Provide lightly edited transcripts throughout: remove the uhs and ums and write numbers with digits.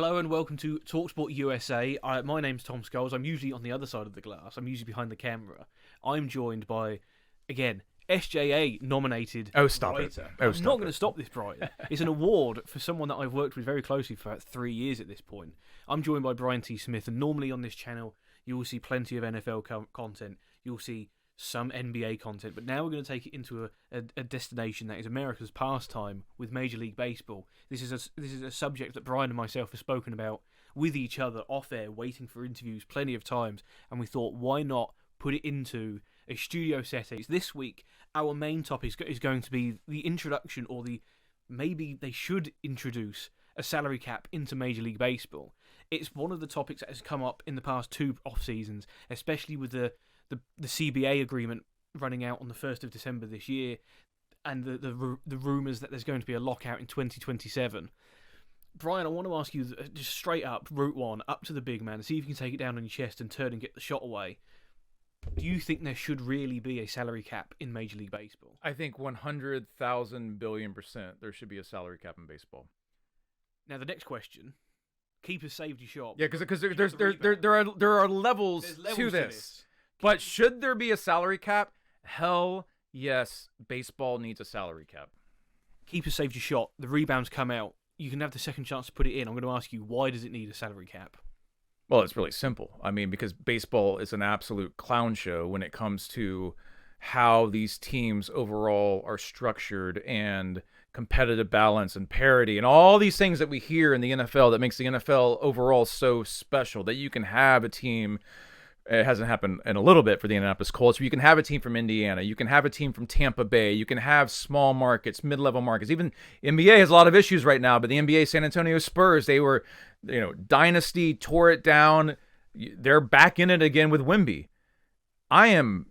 Hello and welcome to talkSPORT USA. My name's Tom Scholes. I'm usually on the other side of the glass. I'm usually behind the camera. I'm joined by, again, SJA nominated writer. I'm not going to stop this, Brian. It's an award for someone that I've worked with very closely for about 3 years at this point. I'm joined by Brian T. Smith, and normally on this channel you will see plenty of NFL content. You'll see some NBA content, but now we're going to take it into a destination that is America's pastime with Major League Baseball. This is a subject that Brian and myself have spoken about with each other off air, waiting for interviews plenty of times, and we thought, why not put it into a studio setting? This week, our main topic is going to be the introduction, or maybe they should introduce a salary cap into Major League Baseball. It's one of the topics that has come up in the past two off seasons, especially with the CBA agreement running out on the 1st of December this year, and the rumours that there's going to be a lockout in 2027. Brian, I want to ask you, just straight up, route one, up to the big man, see if you can take it down on your chest and turn and get the shot away. Do you think there should really be a salary cap in Major League Baseball? I think 100,000 billion% there should be a salary cap in baseball. Now, the next question, keeper saved your shot. Yeah, because there are levels to this. But should there be a salary cap? Hell yes, baseball needs a salary cap. Keeper saved your shot. The rebounds come out. You can have the second chance to put it in. I'm going to ask you, why does it need a salary cap? Well, it's really simple. I mean, because baseball is an absolute clown show when it comes to how these teams overall are structured and competitive balance and parity and all these things that we hear in the NFL that makes the NFL overall so special, that you can have a team. It hasn't happened in a little bit for the Indianapolis Colts. You can have a team from Indiana. You can have a team from Tampa Bay. You can have small markets, mid-level markets. Even NBA has a lot of issues right now, but the NBA San Antonio Spurs, they were, dynasty, tore it down. They're back in it again with Wemby. I'm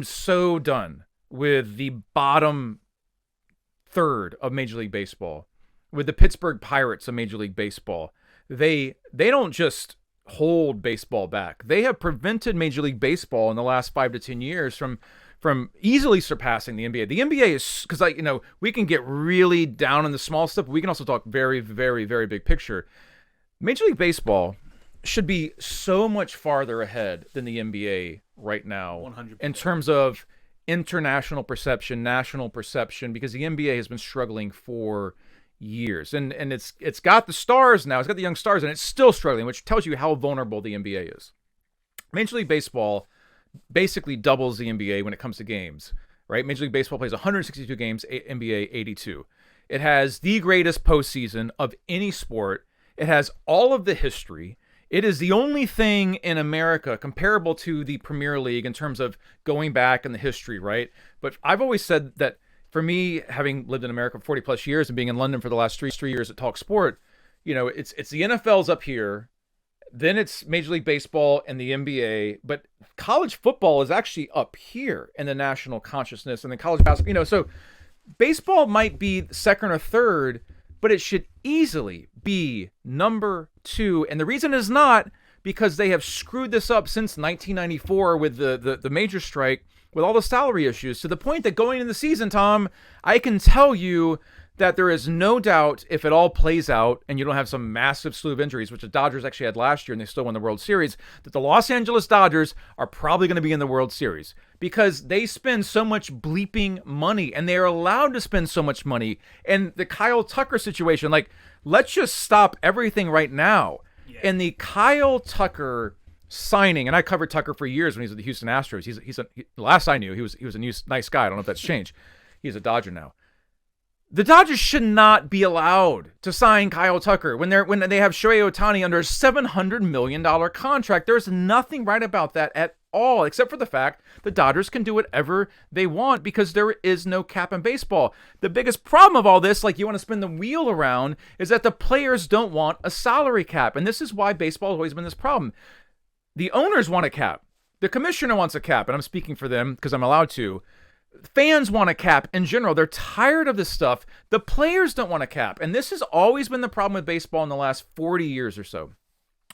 so done with the bottom third of Major League Baseball, with the Pittsburgh Pirates of Major League Baseball. They don't just hold baseball back. They have prevented Major League Baseball in the last 5 to 10 years from easily surpassing the NBA. The NBA is, because we can get really down in the small stuff, but we can also talk very, very, very big picture. Major League Baseball should be so much farther ahead than the NBA right now 100%. In terms of international perception, national perception, because the NBA has been struggling for years, and it's got the stars now, it's got the young stars, and it's still struggling, which tells you how vulnerable the NBA is. Major League Baseball basically doubles the NBA when it comes to games, right? Major League Baseball plays 162 games, NBA 82. It has the greatest postseason of any sport. It has all of the history. It is the only thing in America comparable to the Premier League in terms of going back in the history, right? But I've always said that, for me, having lived in America for 40 plus years and being in London for the last three years at talkSPORT, it's the NFL's up here, then it's Major League Baseball and the NBA, but college football is actually up here in the national consciousness, and then college basketball, so baseball might be second or third, but it should easily be number 2. And the reason is not because they have screwed this up since 1994 with the major strike, with all the salary issues, to the point that going into the season, Tom, I can tell you that there is no doubt, if it all plays out and you don't have some massive slew of injuries, which the Dodgers actually had last year and they still won the World Series, that the Los Angeles Dodgers are probably going to be in the World Series because they spend so much bleeping money, and they are allowed to spend so much money. And the Kyle Tucker situation, let's just stop everything right now. Yeah. And the Kyle Tucker signing, and I covered Tucker for years when he was at the Houston Astros. Last I knew, he was a nice guy. I don't know if that's changed. He's a Dodger now. The Dodgers should not be allowed to sign Kyle Tucker when they have Shohei Ohtani under a $700 million contract. There's nothing right about that at all, except for the fact the Dodgers can do whatever they want because there is no cap in baseball. The biggest problem of all this, you want to spin the wheel around, is that the players don't want a salary cap, and this is why baseball has always been this problem. The owners want a cap. The commissioner wants a cap, and I'm speaking for them because I'm allowed to. Fans want a cap in general. They're tired of this stuff. The players don't want a cap. And this has always been the problem with baseball in the last 40 years or so.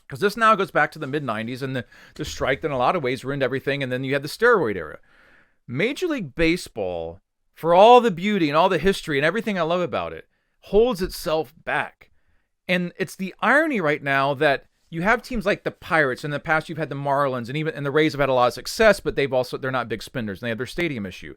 Because this now goes back to the mid-90s and the strike that in a lot of ways ruined everything. And then you had the steroid era. Major League Baseball, for all the beauty and all the history and everything I love about it, holds itself back. And it's the irony right now that you have teams like the Pirates. In the past, you've had the Marlins, and the Rays have had a lot of success, but they're not big spenders, and they have their stadium issue.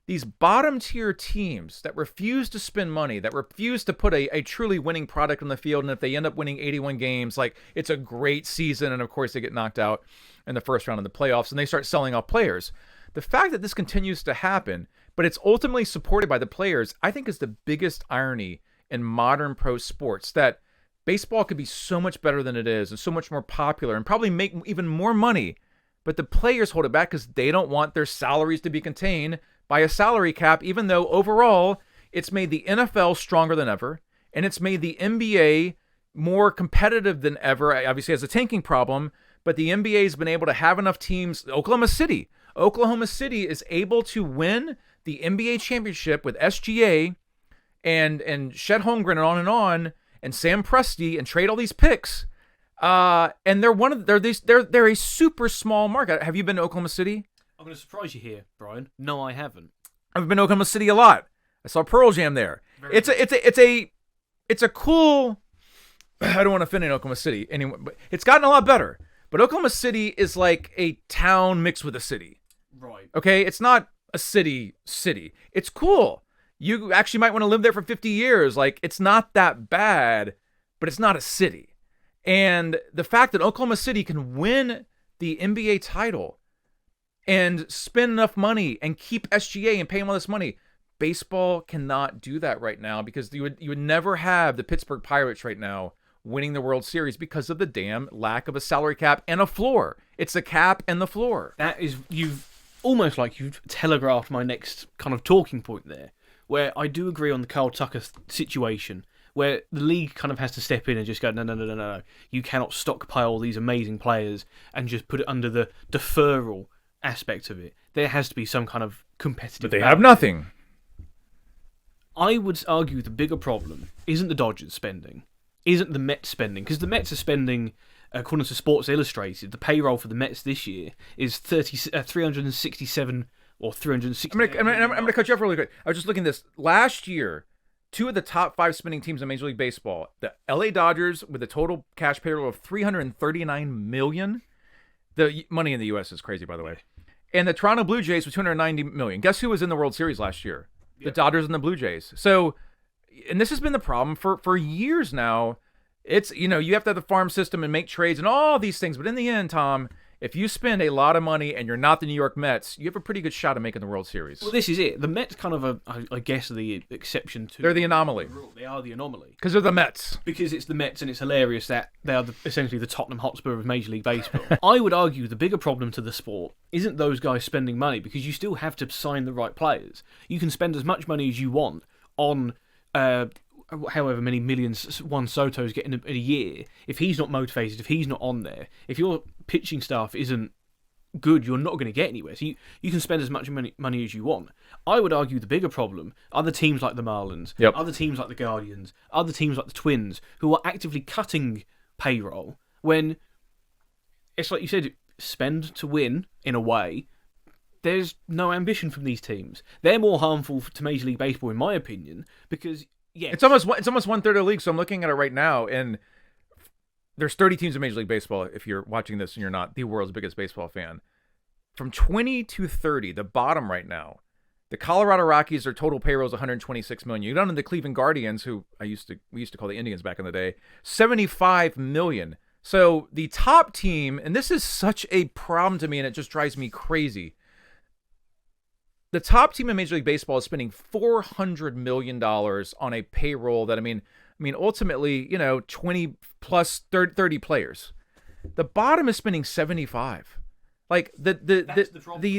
These bottom tier teams that refuse to spend money, that refuse to put a truly winning product on the field, and if they end up winning 81 games, like, it's a great season, and of course they get knocked out in the first round of the playoffs, and they start selling off players. The fact that this continues to happen, but it's ultimately supported by the players, I think is the biggest irony in modern pro sports, that baseball could be so much better than it is and so much more popular and probably make even more money, but the players hold it back because they don't want their salaries to be contained by a salary cap, even though overall it's made the NFL stronger than ever, and it's made the NBA more competitive than ever. Obviously, it has a tanking problem, but the NBA has been able to have enough teams. Oklahoma City is able to win the NBA championship with SGA and Chet Holmgren and on, and Sam Presti, and trade all these picks. And they're a super small market. Have you been to Oklahoma City? I'm going to surprise you here, Brian. No, I haven't. I've been to Oklahoma City a lot. I saw Pearl Jam there. It's a cool. I don't want to offend in Oklahoma City anyway, but it's gotten a lot better. But Oklahoma City is like a town mixed with a city. Right. Okay, it's not a city. It's cool. You actually might want to live there for 50 years. Like, it's not that bad, but it's not a city. And the fact that Oklahoma City can win the NBA title and spend enough money and keep SGA and pay him all this money, baseball cannot do that right now, because you would never have the Pittsburgh Pirates right now winning the World Series because of the damn lack of a salary cap and a floor. It's a cap and the floor. You've telegraphed my next kind of talking point there, where I do agree on the Carl Tucker situation, where the league kind of has to step in and just go, no. You cannot stockpile these amazing players and just put it under the deferral aspect of it. There has to be some kind of competitive But they have nothing. I would argue the bigger problem isn't the Dodgers spending, isn't the Mets spending, because the Mets are spending, according to Sports Illustrated, the payroll for the Mets this year is 367 or 360. I'm going to cut you off really quick. I was just looking at this. Last year, two of the top 5 spending teams in Major League Baseball, the LA Dodgers with a total cash payroll of $339 million. The money in the U.S. is crazy, by the way. And the Toronto Blue Jays with $290 million. Guess who was in the World Series last year? Yep. The Dodgers and the Blue Jays. So, and this has been the problem for years now. It's, you have to have the farm system and make trades and all these things. But in the end, Tom, if you spend a lot of money and you're not the New York Mets, you have a pretty good shot of making the World Series. Well, this is it. The Mets kind of I guess, are the exception to... They're the anomaly. They are the anomaly. Because they're the Mets. Because it's the Mets, and it's hilarious that they are essentially the Tottenham Hotspur of Major League Baseball. I would argue the bigger problem to the sport isn't those guys spending money, because you still have to sign the right players. You can spend as much money as you want on... however many millions Juan Soto's getting in a year. If he's not motivated, if he's not on there, if your pitching staff isn't good, you're not going to get anywhere. So you can spend as much money as you want. I would argue the bigger problem are the teams like the Marlins, other teams like the Guardians, other teams like the Twins, who are actively cutting payroll when it's like you said, spend to win in a way. There's no ambition from these teams. They're more harmful to Major League Baseball, in my opinion, because... Yeah, it's almost 1/3 of the league. So I'm looking at it right now, and there's 30 teams in Major League Baseball. If you're watching this and you're not the world's biggest baseball fan, from 20 to 30, the bottom right now, the Colorado Rockies, their total payroll is 126 million. You go down to the Cleveland Guardians, who we used to call the Indians back in the day, 75 million. So the top team, and this is such a problem to me, and it just drives me crazy. The top team in Major League Baseball is spending $400 million on a payroll that, I mean, ultimately, 20 plus 30 players. The bottom is spending 75. Like the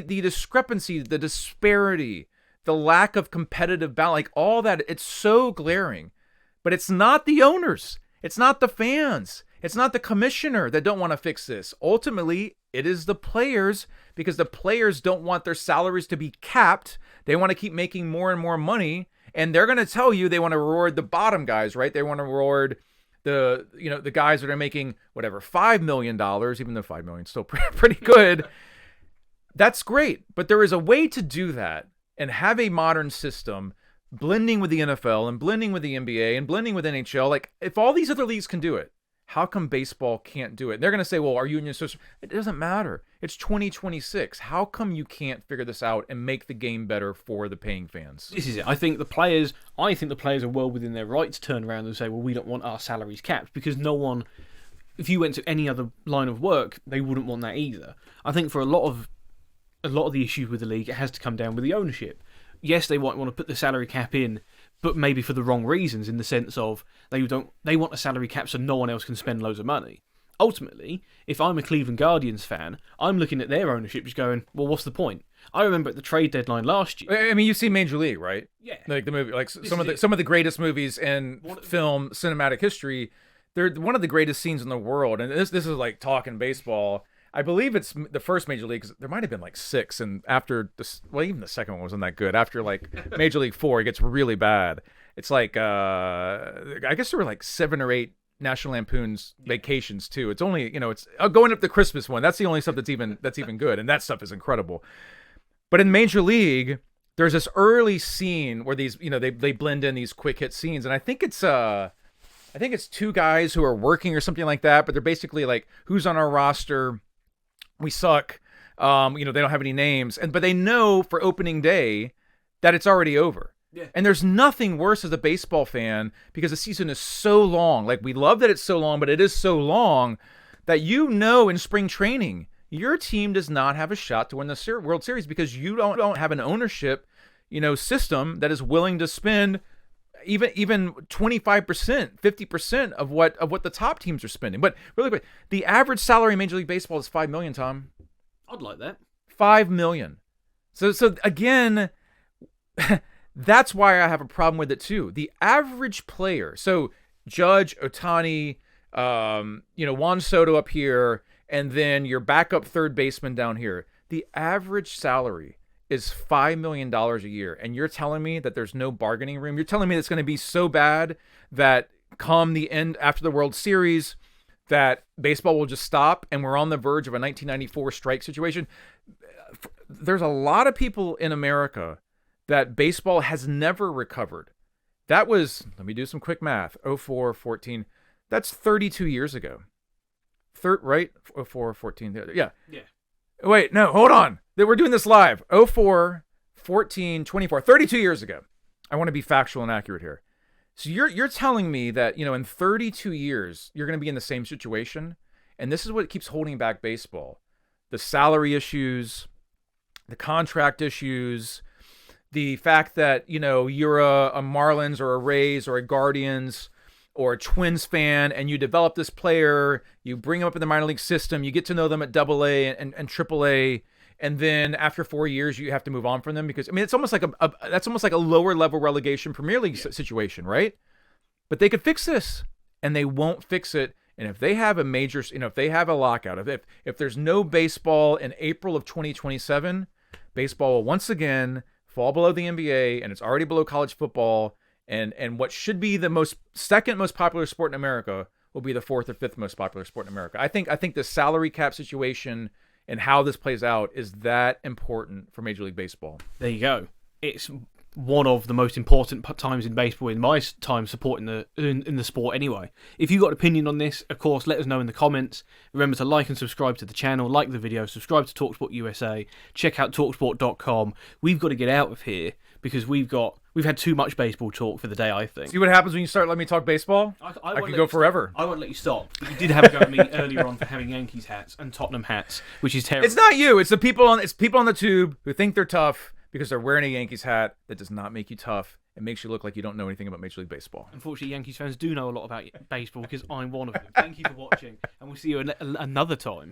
discrepancy, the disparity, the lack of competitive balance, like all that, it's so glaring. But it's not the owners. It's not the fans. It's not the commissioner that don't want to fix this. Ultimately, it is the players, because the players don't want their salaries to be capped. They want to keep making more and more money, and they're going to tell you they want to reward the bottom guys, right? They want to reward the guys that are making whatever $5 million, even though $5 million is still pretty good. That's great, but there is a way to do that and have a modern system blending with the NFL and blending with the NBA and blending with NHL. Like, if all these other leagues can do it, how come baseball can't do it? And they're going to say, well, our union system, it doesn't matter. It's 2026. How come you can't figure this out and make the game better for the paying fans? This is it. I think the players are well within their right to turn around and say, well, we don't want our salaries capped, because no one, if you went to any other line of work, they wouldn't want that either. I think for a lot of the issues with the league, it has to come down with the ownership. Yes, they might want to put the salary cap in, but maybe for the wrong reasons, in the sense of they want a salary cap so no one else can spend loads of money. Ultimately, if I'm a Cleveland Guardians fan, I'm looking at their ownership just going, well, what's the point? I remember at the trade deadline last year. I mean, you see Major League, right? Yeah. Like the movie, like some of the greatest movies in film cinematic history. They're one of the greatest scenes in the world, and this is like talking baseball. I believe it's the first Major League, because there might have been like 6, and after even the second one wasn't that good. After like Major League 4, it gets really bad. It's like I guess there were like 7 or 8 National Lampoon's Vacations too. It's only it's going up the Christmas one. That's the only stuff that's even good, and that stuff is incredible. But in Major League, there's this early scene where these they blend in these quick hit scenes, and I think it's 2 guys who are working or something like that, but they're basically like, who's on our roster? We suck. They don't have any names, but they know for opening day that it's already over. Yeah. And there's nothing worse as a baseball fan, because the season is so long. Like, we love that it's so long, but it is so long that in spring training, your team does not have a shot to win the World Series, because you don't have an ownership, system that is willing to spend even 25%, 50% of what the top teams are spending. But really quick, the average salary in Major League Baseball is $5 million, Tom. I'd like that. $5 million. So again, that's why I have a problem with it too. The average player, so Judge, Ohtani, Juan Soto up here, and then your backup third baseman down here. The average salary is $5 million a year, and you're telling me that there's no bargaining room? You're telling me it's going to be so bad that come the end after the World Series that baseball will just stop and we're on the verge of a 1994 strike situation? There's a lot of people in America that baseball has never recovered. That was, let me do some quick math, 04, 14, that's 32 years ago. Right? 04, 14, yeah. Wait, no, hold on. We're doing this live. 04, 14, 24, 32 years ago. I want to be factual and accurate here. So you're telling me that, in 32 years, you're going to be in the same situation? And this is what keeps holding back baseball. The salary issues, the contract issues, the fact that, you're a Marlins or a Rays or a Guardians or a Twins fan, and you develop this player, you bring them up in the minor league system, you get to know them at AA and AAA, and then after 4 years you have to move on from them, because it's almost like that's almost like a lower level relegation Premier League situation, right? But they could fix this, and they won't fix it. And if they have a major, if they have a lockout, if there's no baseball in April of 2027, baseball will once again fall below the NBA, and it's already below college football. And what should be the second most popular sport in America will be the 4th or 5th most popular sport in America. I think the salary cap situation and how this plays out is that important for Major League Baseball. There you go. It's one of the most important times in baseball in my time supporting in the sport anyway. If you've got an opinion on this, of course, let us know in the comments. Remember to like and subscribe to the channel, like the video, subscribe to talkSPORT USA, check out talkSPORT.com. We've got to get out of here because we've had too much baseball talk for the day, I think. See what happens when you start letting me talk baseball? I could go forever. I won't let you stop. But you did have a go at me earlier on for having Yankees hats and Tottenham hats, which is terrible. It's not you. It's the people on the tube who think they're tough because they're wearing a Yankees hat. That does not make you tough. It makes you look like you don't know anything about Major League Baseball. Unfortunately, Yankees fans do know a lot about baseball because I'm one of them. Thank you for watching, and we'll see you another time.